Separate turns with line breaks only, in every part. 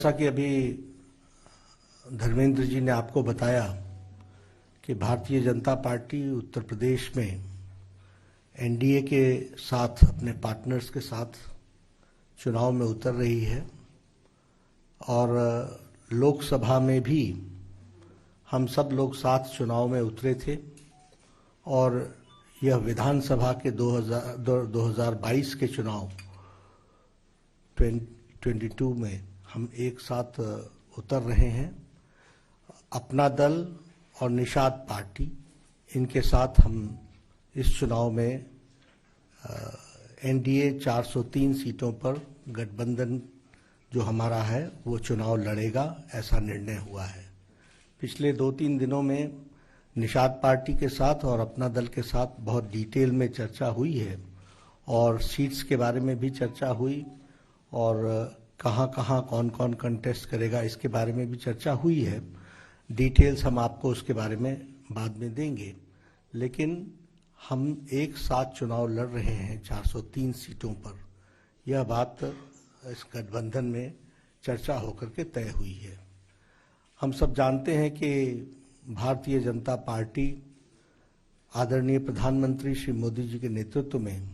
जैसा कि अभी धर्मेंद्र जी ने आपको बताया कि भारतीय जनता पार्टी उत्तर प्रदेश में एनडीए के साथ अपने पार्टनर्स के साथ चुनाव में उतर रही है और लोकसभा में भी हम सब लोग साथ चुनाव में उतरे थे और यह विधानसभा के 2022 के चुनाव 2022 में हम एक साथ उतर रहे हैं। अपना दल और निषाद पार्टी इनके साथ हम इस चुनाव में एनडीए 403 सीटों पर गठबंधन जो हमारा है वो चुनाव लड़ेगा, ऐसा निर्णय हुआ है। पिछले 2-3 दिनों में निषाद पार्टी के साथ और अपना दल के साथ बहुत डिटेल में चर्चा हुई है और सीट्स के बारे में भी चर्चा हुई और कहाँ कौन कौन कंटेस्ट करेगा इसके बारे में भी चर्चा हुई है। डिटेल्स हम आपको उसके बारे में बाद में देंगे, लेकिन हम एक साथ चुनाव लड़ रहे हैं 403 सीटों पर। यह बात इस गठबंधन में चर्चा होकर के तय हुई है। हम सब जानते हैं कि भारतीय जनता पार्टी आदरणीय प्रधानमंत्री श्री मोदी जी के नेतृत्व में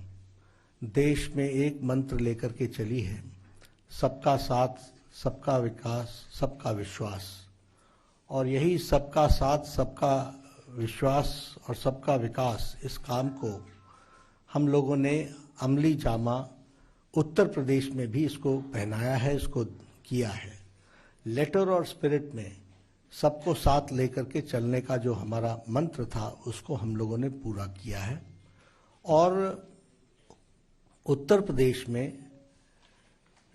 देश में एक मंत्र लेकर के चली है, सबका साथ, सबका विकास, सबका विश्वास। और यही सबका साथ, सबका विश्वास और सबका विकास, इस काम को हम लोगों ने अमली जामा उत्तर प्रदेश में भी इसको पहनाया है, इसको किया है। लेटर और स्पिरिट में सबको साथ लेकर के चलने का जो हमारा मंत्र था उसको हम लोगों ने पूरा किया है और उत्तर प्रदेश में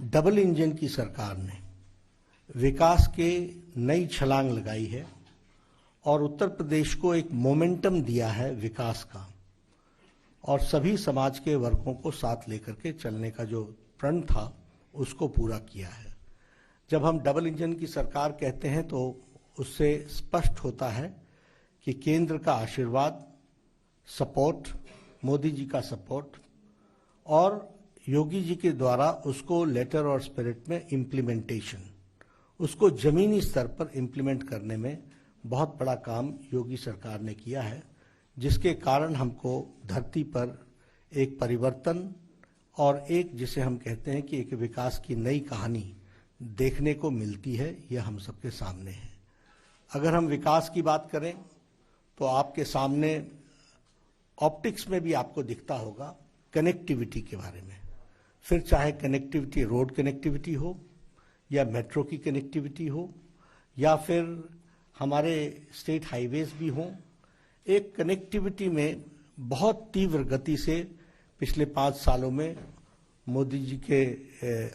डबल इंजन की सरकार ने विकास के नई छलांग लगाई है और उत्तर प्रदेश को एक मोमेंटम दिया है विकास का और सभी समाज के वर्गों को साथ लेकर के चलने का जो प्रण था उसको पूरा किया है। जब हम डबल इंजन की सरकार कहते हैं तो उससे स्पष्ट होता है कि केंद्र का आशीर्वाद, सपोर्ट, मोदी जी का सपोर्ट और योगी जी के द्वारा उसको लेटर और स्पिरिट में इम्प्लीमेंटेशन, उसको जमीनी स्तर पर इम्प्लीमेंट करने में बहुत बड़ा काम योगी सरकार ने किया है, जिसके कारण हमको धरती पर एक परिवर्तन और एक, जिसे हम कहते हैं कि एक विकास की नई कहानी देखने को मिलती है। यह हम सबके सामने है। अगर हम विकास की बात करें तो आपके सामने ऑप्टिक्स में भी आपको दिखता होगा कनेक्टिविटी के बारे में, फिर चाहे कनेक्टिविटी रोड कनेक्टिविटी हो या मेट्रो की कनेक्टिविटी हो या फिर हमारे स्टेट हाईवेज भी हों। एक कनेक्टिविटी में बहुत तीव्र गति से पिछले 5 सालों में मोदी जी के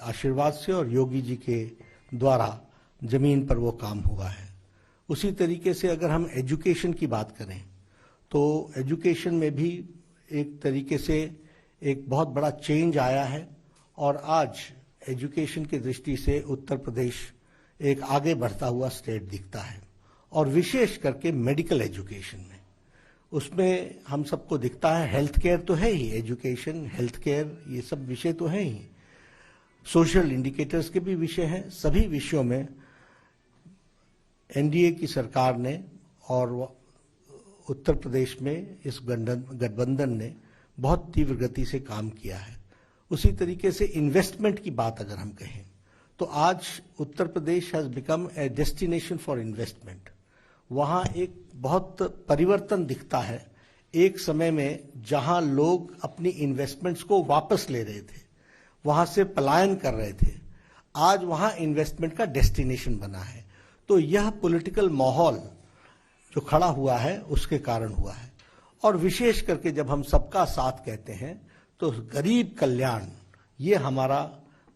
आशीर्वाद से और योगी जी के द्वारा जमीन पर वो काम हुआ है। उसी तरीके से अगर हम एजुकेशन की बात करें तो एजुकेशन में भी एक तरीके से एक बहुत बड़ा चेंज आया है और आज एजुकेशन की दृष्टि से उत्तर प्रदेश एक आगे बढ़ता हुआ स्टेट दिखता है और विशेष करके मेडिकल एजुकेशन में उसमें हम सबको दिखता है। हेल्थ केयर तो है ही, एजुकेशन, हेल्थ केयर, ये सब विषय तो है ही, सोशल इंडिकेटर्स के भी विषय हैं। सभी विषयों में एनडीए की सरकार ने और उत्तर प्रदेश में इस गठबंधन ने बहुत तीव्र गति से काम किया है। उसी तरीके से इन्वेस्टमेंट की बात अगर हम कहें तो आज Uttar Pradesh has become a destination for investment. वहाँ एक बहुत परिवर्तन दिखता है। एक समय में जहाँ लोग अपनी इन्वेस्टमेंट्स को वापस ले रहे थे, वहाँ से पलायन कर रहे थे, आज वहाँ इन्वेस्टमेंट का डेस्टिनेशन बना है। तो यह पॉलिटिकल माहौल जो खड़ा हुआ है उसके कारण हुआ है। और विशेष करके जब हम सबका साथ कहते हैं तो गरीब कल्याण ये हमारा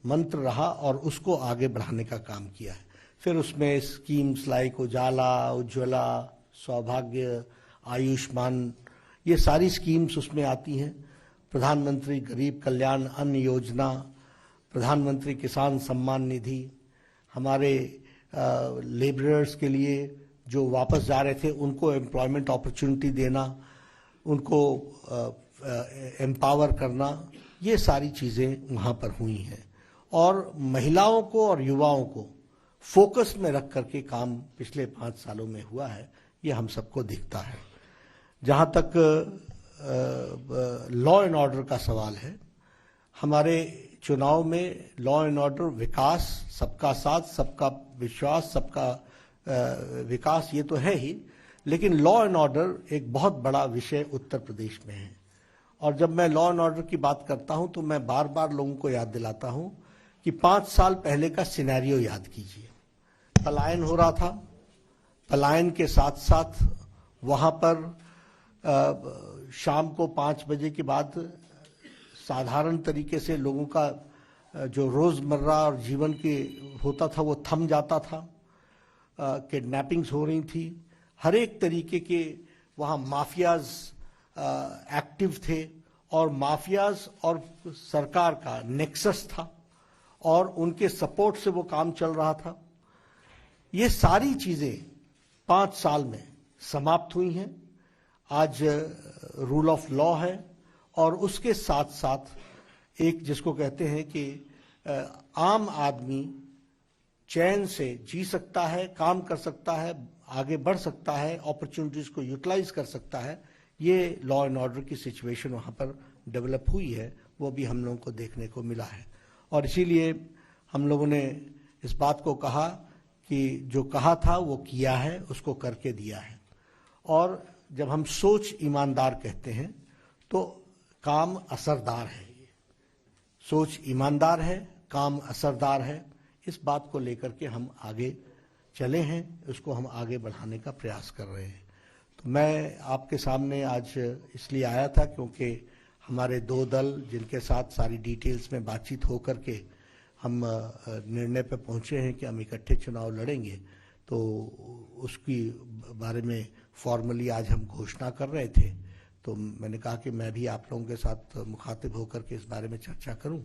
मंत्र रहा और उसको आगे बढ़ाने का काम किया है। फिर उसमें स्कीम्स लाइक उजाला, उज्ज्वला, सौभाग्य, आयुष्मान, ये सारी स्कीम्स उसमें आती हैं। प्रधानमंत्री गरीब कल्याण अन्न योजना, प्रधानमंत्री किसान सम्मान निधि, हमारे लेबरर्स के लिए जो वापस जा रहे थे उनको एम्प्लॉयमेंट अपॉर्चुनिटी देना, उनको एम्पावर करना, ये सारी चीज़ें वहाँ पर हुई हैं। और महिलाओं को और युवाओं को फोकस में रख करके काम पिछले 5 सालों में हुआ है, ये हम सबको दिखता है। जहां तक लॉ एंड ऑर्डर का सवाल है, हमारे चुनाव में लॉ एंड ऑर्डर, विकास, सबका साथ, सबका विश्वास, सबका विकास, ये तो है ही, लेकिन लॉ एंड ऑर्डर एक बहुत बड़ा विषय उत्तर प्रदेश में है। और जब मैं लॉ एंड ऑर्डर की बात करता हूं तो मैं बार बार लोगों को याद दिलाता हूं कि 5 साल पहले का सिनेरियो याद कीजिए। पलायन हो रहा था, पलायन के साथ साथ वहां पर शाम को 5 बजे के बाद साधारण तरीके से लोगों का जो रोजमर्रा और जीवन के होता था वो थम जाता था। किडनैपिंग्स हो रही थी, हर एक तरीके के वहाँ माफियाज एक्टिव थे और माफियाज और सरकार का नेक्सस था और उनके सपोर्ट से वो काम चल रहा था। ये सारी चीजें 5 साल में समाप्त हुई हैं। आज रूल ऑफ लॉ है और उसके साथ साथ एक जिसको कहते हैं कि आम आदमी चैन से जी सकता है, काम कर सकता है, आगे बढ़ सकता है, अपॉर्चुनिटीज को यूटिलाइज कर सकता है। ये लॉ एंड ऑर्डर की सिचुएशन वहाँ पर डेवलप हुई है, वो भी हम लोगों को देखने को मिला है। और इसीलिए हम लोगों ने इस बात को कहा कि जो कहा था वो किया है, उसको करके दिया है। और जब हम सोच ईमानदार कहते हैं तो काम असरदार है। सोच ईमानदार है, काम असरदार है। इस बात को लेकर के हम आगे चले हैं, उसको हम आगे बढ़ाने का प्रयास कर रहे हैं। तो मैं आपके सामने आज इसलिए आया था क्योंकि हमारे 2 दल जिनके साथ सारी डिटेल्स में बातचीत हो करके हम निर्णय पर पहुंचे हैं कि हम इकट्ठे चुनाव लड़ेंगे, तो उसकी बारे में फॉर्मली आज हम घोषणा कर रहे थे। तो मैंने कहा कि मैं भी आप लोगों के साथ मुखातिब होकर के इस बारे में चर्चा करूं।